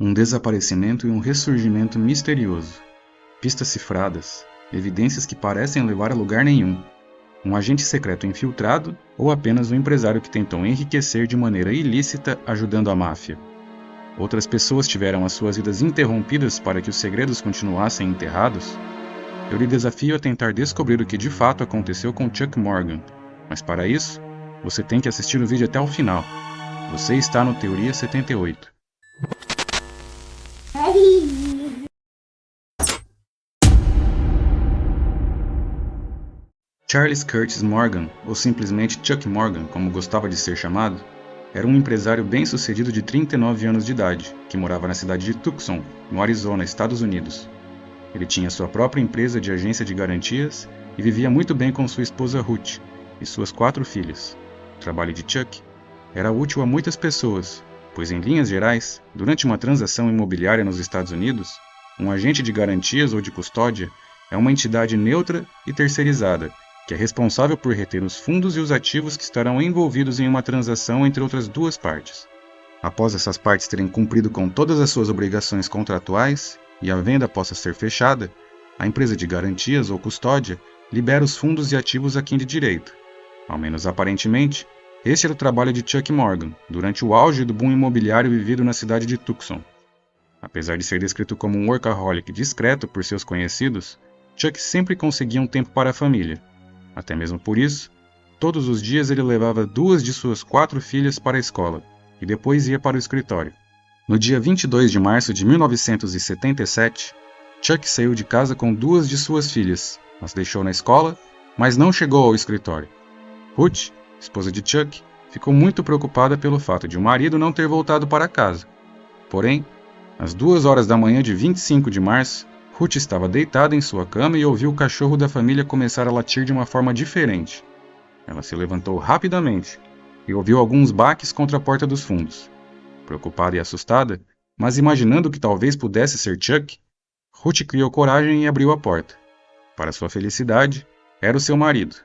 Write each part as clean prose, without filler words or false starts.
Um desaparecimento e um ressurgimento misterioso. Pistas cifradas, evidências que parecem levar a lugar nenhum. Um agente secreto infiltrado ou apenas um empresário que tentou enriquecer de maneira ilícita ajudando a máfia. Outras pessoas tiveram as suas vidas interrompidas para que os segredos continuassem enterrados? Eu lhe desafio a tentar descobrir o que de fato aconteceu com Chuck Morgan, mas para isso, você tem que assistir o vídeo até o final. Você está no Teoria 78. Charles Curtis Morgan, ou simplesmente Chuck Morgan, como gostava de ser chamado, era um empresário bem-sucedido de 39 anos de idade, que morava na cidade de Tucson, no Arizona, Estados Unidos. Ele tinha sua própria empresa de agência de garantias e vivia muito bem com sua esposa Ruth e suas 4 filhas. O trabalho de Chuck era útil a muitas pessoas, pois em linhas gerais, durante uma transação imobiliária nos Estados Unidos, um agente de garantias ou de custódia é uma entidade neutra e terceirizada, que é responsável por reter os fundos e os ativos que estarão envolvidos em uma transação entre outras duas partes. Após essas partes terem cumprido com todas as suas obrigações contratuais e a venda possa ser fechada, a empresa de garantias ou custódia libera os fundos e ativos a quem de direito. Ao menos aparentemente, este era o trabalho de Chuck Morgan, durante o auge do boom imobiliário vivido na cidade de Tucson. Apesar de ser descrito como um workaholic discreto por seus conhecidos, Chuck sempre conseguia um tempo para a família. Até mesmo por isso, todos os dias ele levava 2 de suas 4 filhas para a escola, e depois ia para o escritório. No dia 22 de março de 1977, Chuck saiu de casa com 2 de suas filhas, as deixou na escola, mas não chegou ao escritório. Ruth, esposa de Chuck, ficou muito preocupada pelo fato de o marido não ter voltado para casa. Porém, às 2 horas da manhã de 25 de março, Ruth estava deitada em sua cama e ouviu o cachorro da família começar a latir de uma forma diferente. Ela se levantou rapidamente e ouviu alguns baques contra a porta dos fundos. Preocupada e assustada, mas imaginando que talvez pudesse ser Chuck, Ruth criou coragem e abriu a porta. Para sua felicidade, era o seu marido.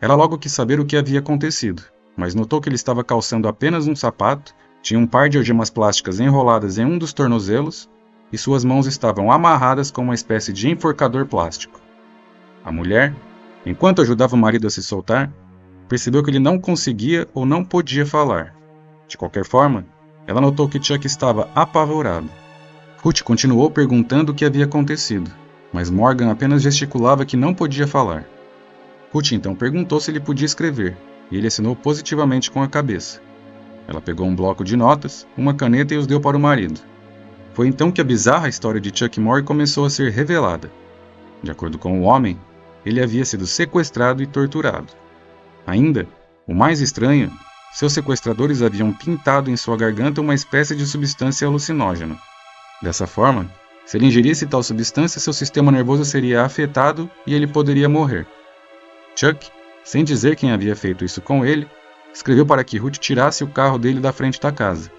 Ela logo quis saber o que havia acontecido, mas notou que ele estava calçando apenas um sapato, tinha um par de algemas plásticas enroladas em um dos tornozelos e suas mãos estavam amarradas com uma espécie de enforcador plástico. A mulher, enquanto ajudava o marido a se soltar, percebeu que ele não conseguia ou não podia falar. De qualquer forma, ela notou que Chuck estava apavorado. Ruth continuou perguntando o que havia acontecido, mas Morgan apenas gesticulava que não podia falar. Ruth então perguntou se ele podia escrever, e ele assinou positivamente com a cabeça. Ela pegou um bloco de notas, uma caneta e os deu para o marido. Foi então que a bizarra história de Chuck Morgan começou a ser revelada. De acordo com o homem, ele havia sido sequestrado e torturado. Ainda, o mais estranho, seus sequestradores haviam pintado em sua garganta uma espécie de substância alucinógena. Dessa forma, se ele ingerisse tal substância, seu sistema nervoso seria afetado e ele poderia morrer. Chuck, sem dizer quem havia feito isso com ele, escreveu para que Ruth tirasse o carro dele da frente da casa,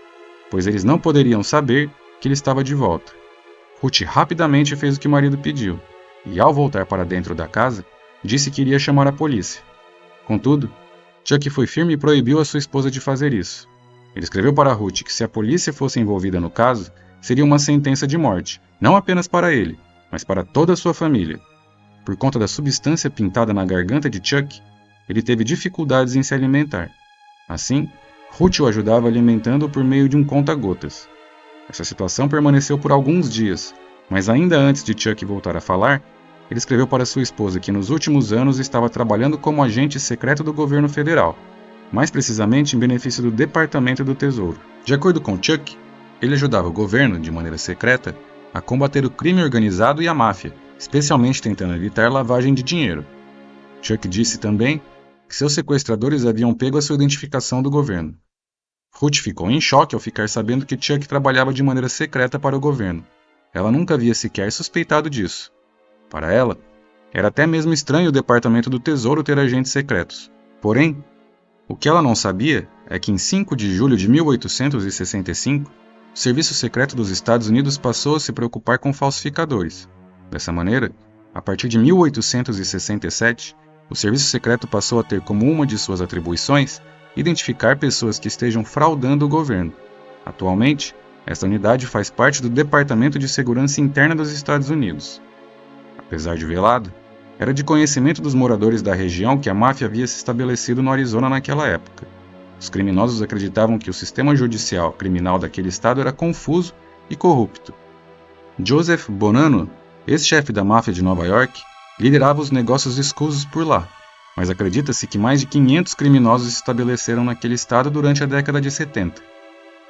pois eles não poderiam saber que ele estava de volta. Ruth rapidamente fez o que o marido pediu, e ao voltar para dentro da casa, disse que iria chamar a polícia. Contudo, Chuck foi firme e proibiu a sua esposa de fazer isso. Ele escreveu para Ruth que se a polícia fosse envolvida no caso, seria uma sentença de morte, não apenas para ele, mas para toda a sua família. Por conta da substância pintada na garganta de Chuck, ele teve dificuldades em se alimentar. Assim, Ruth o ajudava alimentando-o por meio de um conta-gotas. Essa situação permaneceu por alguns dias, mas ainda antes de Chuck voltar a falar, ele escreveu para sua esposa que nos últimos anos estava trabalhando como agente secreto do governo federal, mais precisamente em benefício do Departamento do Tesouro. De acordo com Chuck, ele ajudava o governo, de maneira secreta, a combater o crime organizado e a máfia, especialmente tentando evitar lavagem de dinheiro. Chuck disse também que seus sequestradores haviam pego a sua identificação do governo. Ruth ficou em choque ao ficar sabendo que Chuck trabalhava de maneira secreta para o governo. Ela nunca havia sequer suspeitado disso. Para ela, era até mesmo estranho o Departamento do Tesouro ter agentes secretos. Porém, o que ela não sabia é que em 5 de julho de 1865, o Serviço Secreto dos Estados Unidos passou a se preocupar com falsificadores. Dessa maneira, a partir de 1867, o Serviço Secreto passou a ter como uma de suas atribuições identificar pessoas que estejam fraudando o governo. Atualmente, Essa unidade faz parte do Departamento de Segurança Interna dos Estados Unidos. Apesar de velado, era de conhecimento dos moradores da região que a máfia havia se estabelecido no Arizona naquela época. Os criminosos acreditavam que o sistema judicial criminal daquele estado era confuso e corrupto. Joseph Bonanno, ex-chefe da máfia de Nova York, liderava os negócios escusos por lá, mas acredita-se que mais de 500 criminosos se estabeleceram naquele estado durante a década de 70.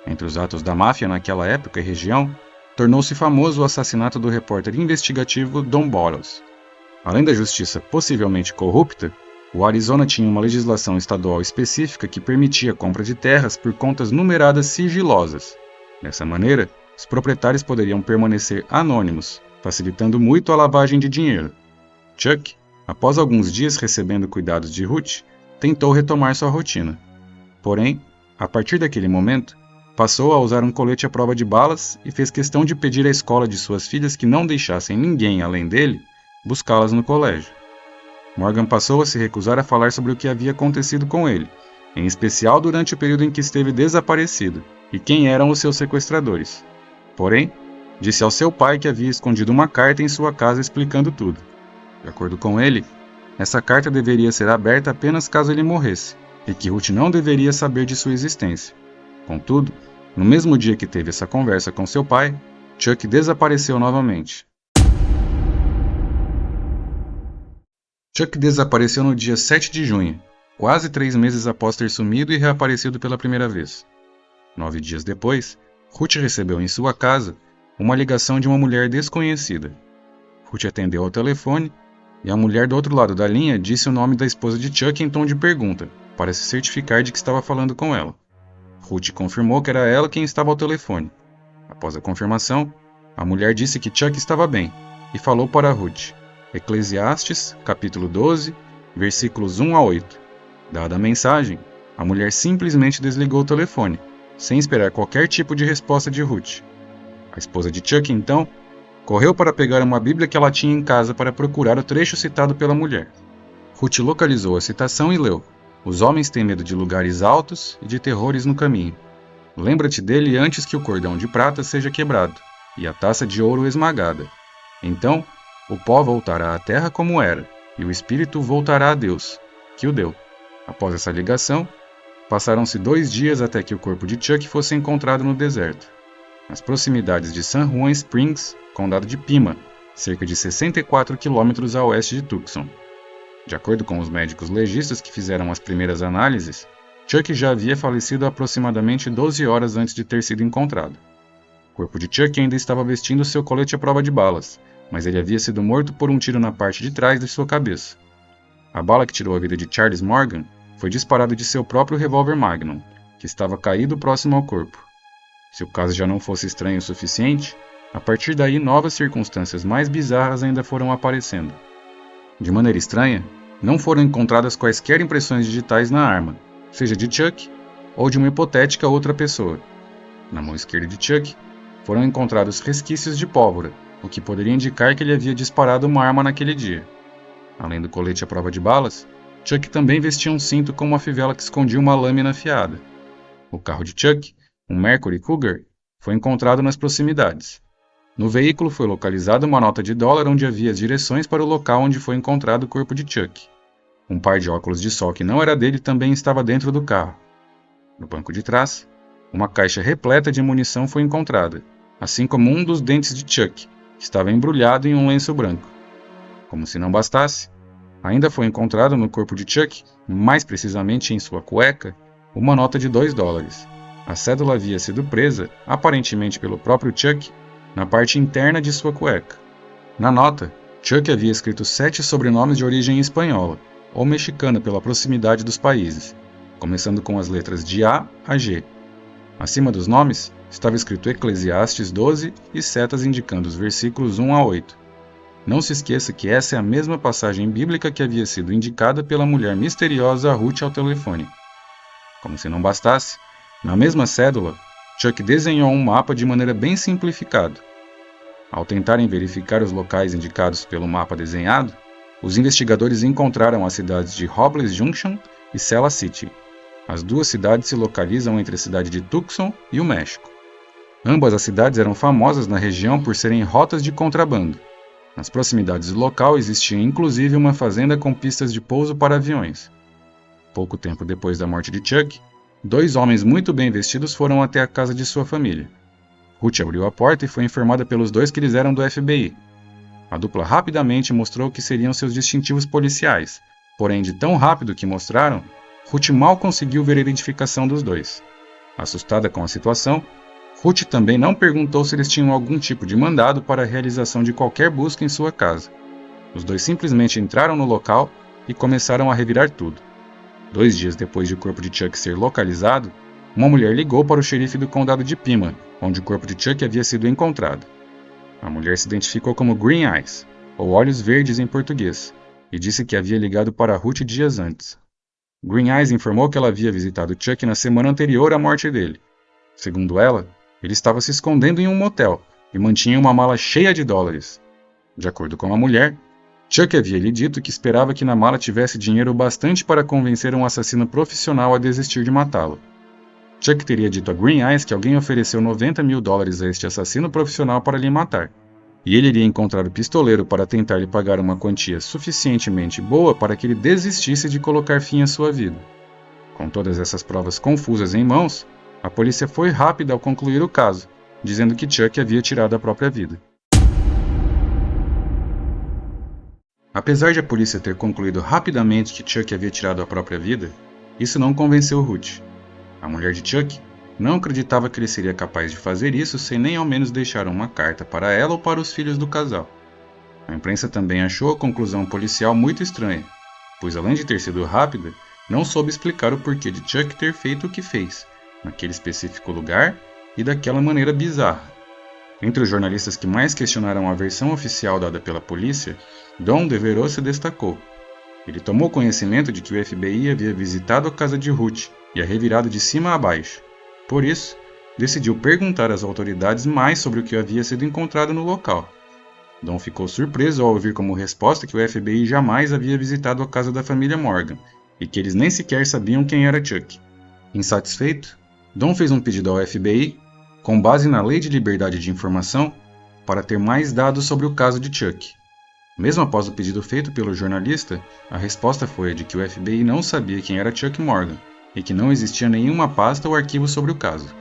Entre os atos da máfia naquela época e região, tornou-se famoso o assassinato do repórter investigativo Don Bottles. Além da justiça possivelmente corrupta, o Arizona tinha uma legislação estadual específica que permitia a compra de terras por contas numeradas sigilosas. Dessa maneira, os proprietários poderiam permanecer anônimos, facilitando muito a lavagem de dinheiro. Chuck, após alguns dias recebendo cuidados de Ruth, tentou retomar sua rotina. Porém, a partir daquele momento, passou a usar um colete à prova de balas e fez questão de pedir à escola de suas filhas que não deixassem ninguém além dele buscá-las no colégio. Morgan passou a se recusar a falar sobre o que havia acontecido com ele, em especial durante o período em que esteve desaparecido, e quem eram os seus sequestradores. Porém, disse ao seu pai que havia escondido uma carta em sua casa explicando tudo. De acordo com ele, essa carta deveria ser aberta apenas caso ele morresse, e que Ruth não deveria saber de sua existência. Contudo, no mesmo dia que teve essa conversa com seu pai, Chuck desapareceu novamente. Chuck desapareceu no dia 7 de junho, quase 3 meses após ter sumido e reaparecido pela primeira vez. 9 dias depois, Ruth recebeu em sua casa uma ligação de uma mulher desconhecida. Ruth atendeu ao telefone e a mulher do outro lado da linha disse o nome da esposa de Chuck em tom de pergunta, para se certificar de que estava falando com ela. Ruth confirmou que era ela quem estava ao telefone. Após a confirmação, a mulher disse que Chuck estava bem e falou para Ruth, Eclesiastes, capítulo 12, versículos 1 a 8. Dada a mensagem, a mulher simplesmente desligou o telefone, sem esperar qualquer tipo de resposta de Ruth. A esposa de Chuck, então, correu para pegar uma Bíblia que ela tinha em casa para procurar o trecho citado pela mulher. Ruth localizou a citação e leu: Os homens têm medo de lugares altos e de terrores no caminho. Lembra-te dele antes que o cordão de prata seja quebrado e a taça de ouro esmagada. Então, o pó voltará à terra como era, e o espírito voltará a Deus, que o deu. Após essa ligação, passaram-se 2 dias até que o corpo de Chuck fosse encontrado no deserto, nas proximidades de San Juan Springs, condado de Pima, cerca de 64 quilômetros a oeste de Tucson. De acordo com os médicos legistas que fizeram as primeiras análises, Chuck já havia falecido aproximadamente 12 horas antes de ter sido encontrado. O corpo de Chuck ainda estava vestindo seu colete à prova de balas, mas ele havia sido morto por um tiro na parte de trás de sua cabeça. A bala que tirou a vida de Charles Morgan foi disparada de seu próprio revólver Magnum, que estava caído próximo ao corpo. Se o caso já não fosse estranho o suficiente, a partir daí novas circunstâncias mais bizarras ainda foram aparecendo. De maneira estranha, não foram encontradas quaisquer impressões digitais na arma, seja de Chuck ou de uma hipotética outra pessoa. Na mão esquerda de Chuck, foram encontrados resquícios de pólvora, o que poderia indicar que ele havia disparado uma arma naquele dia. Além do colete à prova de balas, Chuck também vestia um cinto com uma fivela que escondia uma lâmina afiada. O carro de Chuck, um Mercury Cougar, foi encontrado nas proximidades. No veículo foi localizada uma nota de $1 onde havia as direções para o local onde foi encontrado o corpo de Chuck. Um par de óculos de sol que não era dele também estava dentro do carro. No banco de trás, uma caixa repleta de munição foi encontrada, assim como um dos dentes de Chuck, que estava embrulhado em um lenço branco. Como se não bastasse, ainda foi encontrado no corpo de Chuck, mais precisamente em sua cueca, uma nota de $2. A cédula havia sido presa, aparentemente pelo próprio Chuck, na parte interna de sua cueca. Na nota, Chuck havia escrito 7 sobrenomes de origem espanhola, ou mexicana pela proximidade dos países, começando com as letras de A a G. Acima dos nomes, estava escrito Eclesiastes 12 e setas indicando os versículos 1 a 8. Não se esqueça que essa é a mesma passagem bíblica que havia sido indicada pela mulher misteriosa Ruth ao telefone. Como se não bastasse, na mesma cédula, Chuck desenhou um mapa de maneira bem simplificada. Ao tentarem verificar os locais indicados pelo mapa desenhado, os investigadores encontraram as cidades de Robles Junction e Cella City. As duas cidades se localizam entre a cidade de Tucson e o México. Ambas as cidades eram famosas na região por serem rotas de contrabando. Nas proximidades do local existia inclusive uma fazenda com pistas de pouso para aviões. Pouco tempo depois da morte de Chuck, 2 homens muito bem vestidos foram até a casa de sua família. Ruth abriu a porta e foi informada pelos 2 que eles eram do FBI. A dupla rapidamente mostrou que seriam seus distintivos policiais, porém de tão rápido que mostraram, Ruth mal conseguiu ver a identificação dos 2. Assustada com a situação, Ruth também não perguntou se eles tinham algum tipo de mandado para a realização de qualquer busca em sua casa. Os 2 simplesmente entraram no local e começaram a revirar tudo. 2 dias depois de o corpo de Chuck ser localizado, uma mulher ligou para o xerife do condado de Pima, onde o corpo de Chuck havia sido encontrado. A mulher se identificou como Green Eyes, ou Olhos Verdes em português, e disse que havia ligado para Ruth dias antes. Green Eyes informou que ela havia visitado Chuck na semana anterior à morte dele. Segundo ela, ele estava se escondendo em um motel e mantinha uma mala cheia de dólares. De acordo com a mulher, Chuck havia lhe dito que esperava que na mala tivesse dinheiro bastante para convencer um assassino profissional a desistir de matá-lo. Chuck teria dito a Green Eyes que alguém ofereceu $90 mil a este assassino profissional para lhe matar, e ele iria encontrar o pistoleiro para tentar lhe pagar uma quantia suficientemente boa para que ele desistisse de colocar fim à sua vida. Com todas essas provas confusas em mãos, a polícia foi rápida ao concluir o caso, dizendo que Chuck havia tirado a própria vida. Apesar de a polícia ter concluído rapidamente que Chuck havia tirado a própria vida, isso não convenceu Ruth. A mulher de Chuck não acreditava que ele seria capaz de fazer isso sem nem ao menos deixar uma carta para ela ou para os filhos do casal. A imprensa também achou a conclusão policial muito estranha, pois além de ter sido rápida, não soube explicar o porquê de Chuck ter feito o que fez, naquele específico lugar e daquela maneira bizarra. Entre os jornalistas que mais questionaram a versão oficial dada pela polícia, Don Devereaux se destacou. Ele tomou conhecimento de que o FBI havia visitado a casa de Ruth e a revirado de cima a baixo. Por isso, decidiu perguntar às autoridades mais sobre o que havia sido encontrado no local. Don ficou surpreso ao ouvir como resposta que o FBI jamais havia visitado a casa da família Morgan e que eles nem sequer sabiam quem era Chuck. Insatisfeito, Don fez um pedido ao FBI, com base na Lei de Liberdade de Informação, para ter mais dados sobre o caso de Chuck. Mesmo após o pedido feito pelo jornalista, a resposta foi a de que o FBI não sabia quem era Chuck Morgan e que não existia nenhuma pasta ou arquivo sobre o caso.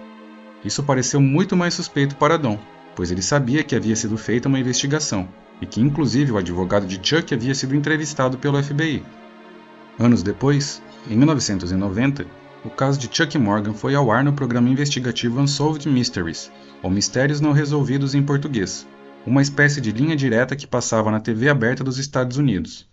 Isso pareceu muito mais suspeito para Don, pois ele sabia que havia sido feita uma investigação e que inclusive o advogado de Chuck havia sido entrevistado pelo FBI. Anos depois, em 1990, o caso de Chuck Morgan foi ao ar no programa investigativo Unsolved Mysteries, ou Mistérios Não Resolvidos em português, uma espécie de linha direta que passava na TV aberta dos Estados Unidos.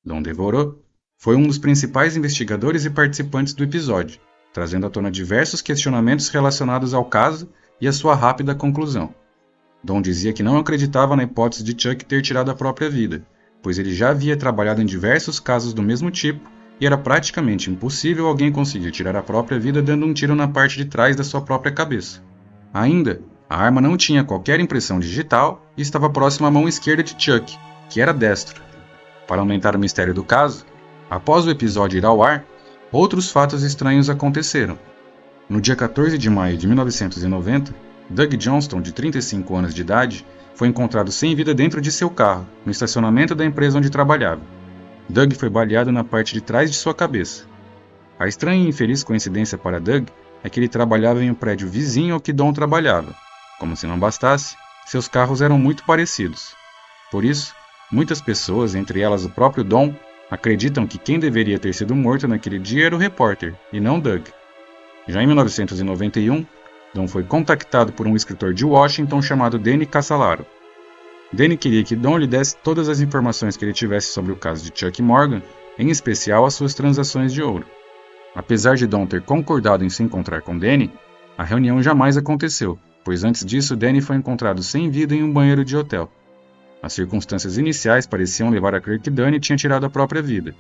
Don Devereaux foi um dos principais investigadores e participantes do episódio, trazendo à tona diversos questionamentos relacionados ao caso e a sua rápida conclusão. Don dizia que não acreditava na hipótese de Chuck ter tirado a própria vida, pois ele já havia trabalhado em diversos casos do mesmo tipo e era praticamente impossível alguém conseguir tirar a própria vida dando um tiro na parte de trás da sua própria cabeça. Ainda, a arma não tinha qualquer impressão digital e estava próxima à mão esquerda de Chuck, que era destro. Para aumentar o mistério do caso, após o episódio ir ao ar, outros fatos estranhos aconteceram. No dia 14 de maio de 1990, Doug Johnston, de 35 anos de idade, foi encontrado sem vida dentro de seu carro, no estacionamento da empresa onde trabalhava. Doug foi baleado na parte de trás de sua cabeça. A estranha e infeliz coincidência para Doug é que ele trabalhava em um prédio vizinho ao que Don trabalhava. Como se não bastasse, seus carros eram muito parecidos. Por isso, muitas pessoas, entre elas o próprio Don, acreditam que quem deveria ter sido morto naquele dia era o repórter, e não Doug. Já em 1991, Don foi contactado por um escritor de Washington chamado Danny Casalaro. Danny queria que Don lhe desse todas as informações que ele tivesse sobre o caso de Chuck Morgan, em especial as suas transações de ouro. Apesar de Don ter concordado em se encontrar com Danny, a reunião jamais aconteceu, pois antes disso Danny foi encontrado sem vida em um banheiro de hotel. As circunstâncias iniciais pareciam levar a crer que Danny tinha tirado a própria vida.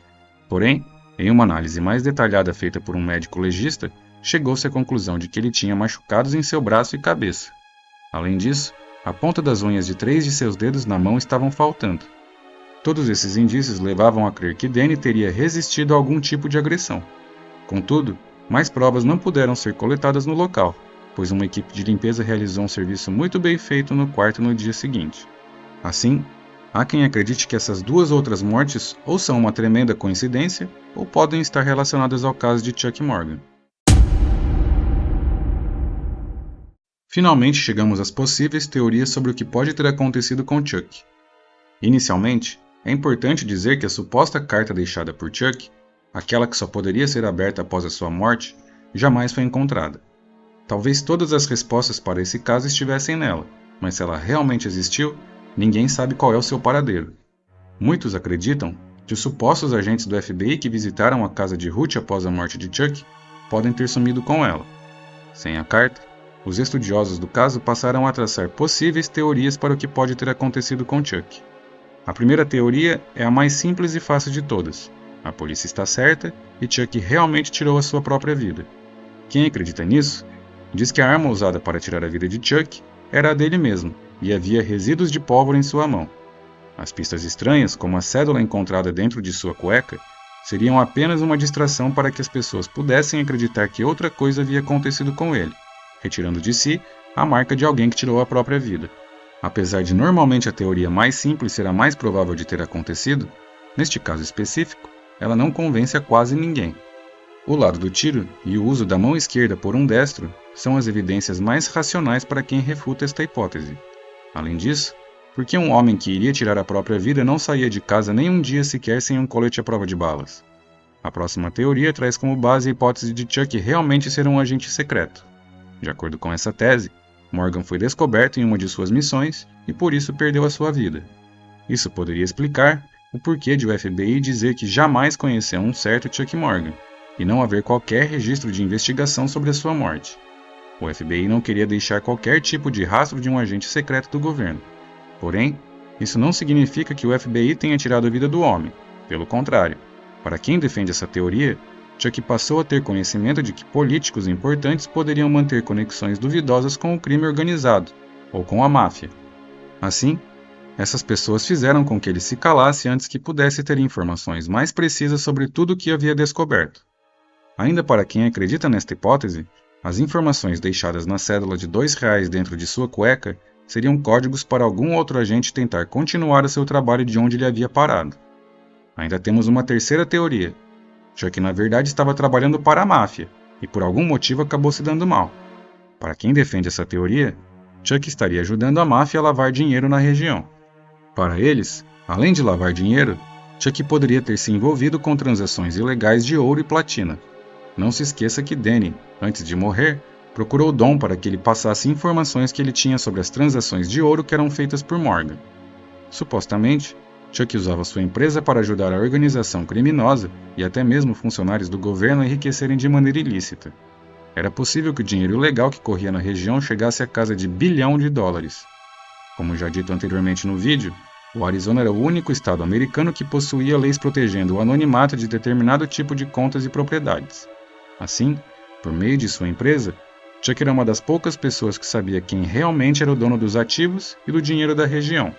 Porém, em uma análise mais detalhada feita por um médico legista, chegou-se à conclusão de que ele tinha machucados em seu braço e cabeça. Além disso, a ponta das unhas de 3 de seus dedos na mão estavam faltando. Todos esses indícios levavam a crer que Danny teria resistido a algum tipo de agressão. Contudo, mais provas não puderam ser coletadas no local, pois uma equipe de limpeza realizou um serviço muito bem feito no quarto no dia seguinte. Assim, há quem acredite que essas duas outras mortes ou são uma tremenda coincidência ou podem estar relacionadas ao caso de Chuck Morgan. Finalmente chegamos às possíveis teorias sobre o que pode ter acontecido com Chuck. Inicialmente, é importante dizer que a suposta carta deixada por Chuck, aquela que só poderia ser aberta após a sua morte, jamais foi encontrada. Talvez todas as respostas para esse caso estivessem nela, mas se ela realmente existiu, ninguém sabe qual é o seu paradeiro. Muitos acreditam que os supostos agentes do FBI que visitaram a casa de Ruth após a morte de Chuck podem ter sumido com ela. Sem a carta, os estudiosos do caso passaram a traçar possíveis teorias para o que pode ter acontecido com Chuck. A primeira teoria é a mais simples e fácil de todas. A polícia está certa e Chuck realmente tirou a sua própria vida. Quem acredita nisso diz que a arma usada para tirar a vida de Chuck era a dele mesmo e havia resíduos de pólvora em sua mão. As pistas estranhas, como a cédula encontrada dentro de sua cueca, seriam apenas uma distração para que as pessoas pudessem acreditar que outra coisa havia acontecido com ele, retirando de si a marca de alguém que tirou a própria vida. Apesar de normalmente a teoria mais simples ser a mais provável de ter acontecido, neste caso específico, ela não convence a quase ninguém. O lado do tiro e o uso da mão esquerda por um destro são as evidências mais racionais para quem refuta esta hipótese. Além disso, por que um homem que iria tirar a própria vida não saía de casa nem um dia sequer sem um colete à prova de balas? A próxima teoria traz como base a hipótese de Chuck realmente ser um agente secreto. De acordo com essa tese, Morgan foi descoberto em uma de suas missões e por isso perdeu a sua vida. Isso poderia explicar o porquê de o FBI dizer que jamais conheceu um certo Chuck Morgan e não haver qualquer registro de investigação sobre a sua morte. O FBI não queria deixar qualquer tipo de rastro de um agente secreto do governo. Porém, isso não significa que o FBI tenha tirado a vida do homem. Pelo contrário, para quem defende essa teoria, Chuck passou a ter conhecimento de que políticos importantes poderiam manter conexões duvidosas com o crime organizado ou com a máfia. Assim, essas pessoas fizeram com que ele se calasse antes que pudesse ter informações mais precisas sobre tudo o que havia descoberto. Ainda para quem acredita nesta hipótese, as informações deixadas na cédula de R$ 2 dentro de sua cueca seriam códigos para algum outro agente tentar continuar o seu trabalho de onde ele havia parado. Ainda temos uma terceira teoria. Chuck na verdade estava trabalhando para a máfia e por algum motivo acabou se dando mal. Para quem defende essa teoria, Chuck estaria ajudando a máfia a lavar dinheiro na região. Para eles, além de lavar dinheiro, Chuck poderia ter se envolvido com transações ilegais de ouro e platina. Não se esqueça que Danny, antes de morrer, procurou Don para que ele passasse informações que ele tinha sobre as transações de ouro que eram feitas por Morgan. Supostamente, Chuck usava sua empresa para ajudar a organização criminosa e até mesmo funcionários do governo a enriquecerem de maneira ilícita. Era possível que o dinheiro ilegal que corria na região chegasse à casa de $1 bilhão. Como já dito anteriormente no vídeo, o Arizona era o único estado americano que possuía leis protegendo o anonimato de determinado tipo de contas e propriedades. Assim, por meio de sua empresa, Chuck era uma das poucas pessoas que sabia quem realmente era o dono dos ativos e do dinheiro da região.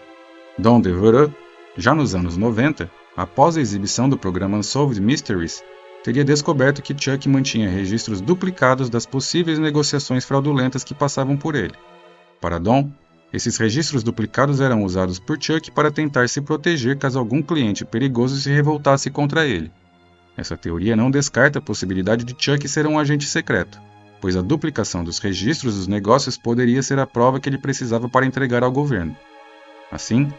Don Devereux, já nos anos 90, após a exibição do programa Unsolved Mysteries, teria descoberto que Chuck mantinha registros duplicados das possíveis negociações fraudulentas que passavam por ele. Para Don, esses registros duplicados eram usados por Chuck para tentar se proteger caso algum cliente perigoso se revoltasse contra ele. Essa teoria não descarta a possibilidade de Chuck ser um agente secreto, pois a duplicação dos registros dos negócios poderia ser a prova que ele precisava para entregar ao governo. Assim,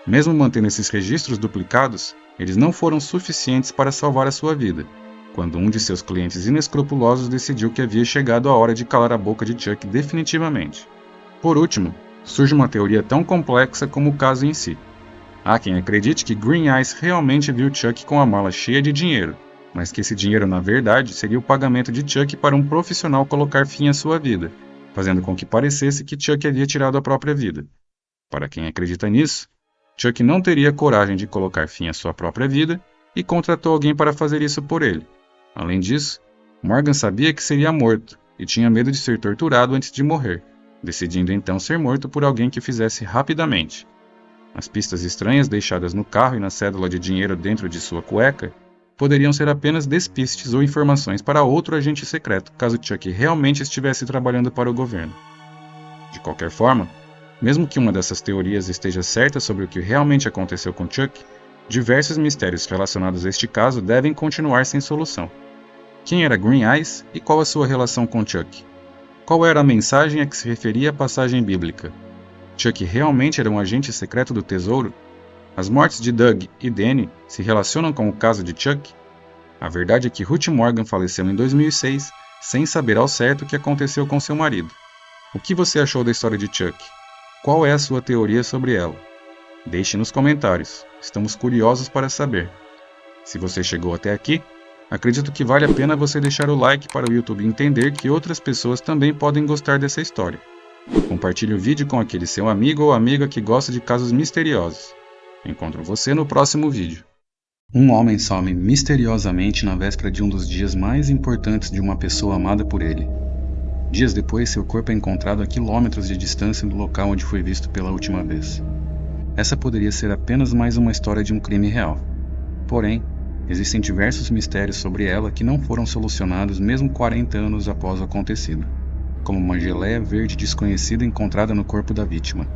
mesmo mantendo esses registros duplicados, eles não foram suficientes para salvar a sua vida, quando um de seus clientes inescrupulosos decidiu que havia chegado a hora de calar a boca de Chuck definitivamente. Por último, surge uma teoria tão complexa como o caso em si. Há quem acredite que Green Eyes realmente viu Chuck com a mala cheia de dinheiro, mas que esse dinheiro na verdade seria o pagamento de Chuck para um profissional colocar fim à sua vida, fazendo com que parecesse que Chuck havia tirado a própria vida. Para quem acredita nisso, Chuck não teria coragem de colocar fim à sua própria vida e contratou alguém para fazer isso por ele. Além disso, Morgan sabia que seria morto e tinha medo de ser torturado antes de morrer, decidindo então ser morto por alguém que o fizesse rapidamente. As pistas estranhas deixadas no carro e na cédula de dinheiro dentro de sua cueca poderiam ser apenas despistes ou informações para outro agente secreto, caso Chuck realmente estivesse trabalhando para o governo. De qualquer forma, mesmo que uma dessas teorias esteja certa sobre o que realmente aconteceu com Chuck, diversos mistérios relacionados a este caso devem continuar sem solução. Quem era Green Eyes e qual a sua relação com Chuck? Qual era a mensagem a que se referia a passagem bíblica? Chuck realmente era um agente secreto do tesouro? As mortes de Doug e Danny se relacionam com o caso de Chuck? A verdade é que Ruth Morgan faleceu em 2006 sem saber ao certo o que aconteceu com seu marido. O que você achou da história de Chuck? Qual é a sua teoria sobre ela? Deixe nos comentários, estamos curiosos para saber. Se você chegou até aqui, acredito que vale a pena você deixar o like para o YouTube entender que outras pessoas também podem gostar dessa história. Compartilhe o vídeo com aquele seu amigo ou amiga que gosta de casos misteriosos. Encontro você no próximo vídeo. Um homem some misteriosamente na véspera de um dos dias mais importantes de uma pessoa amada por ele. Dias depois, seu corpo é encontrado a quilômetros de distância do local onde foi visto pela última vez. Essa poderia ser apenas mais uma história de um crime real. Porém, existem diversos mistérios sobre ela que não foram solucionados mesmo 40 anos após o acontecido, como uma geleia verde desconhecida encontrada no corpo da vítima.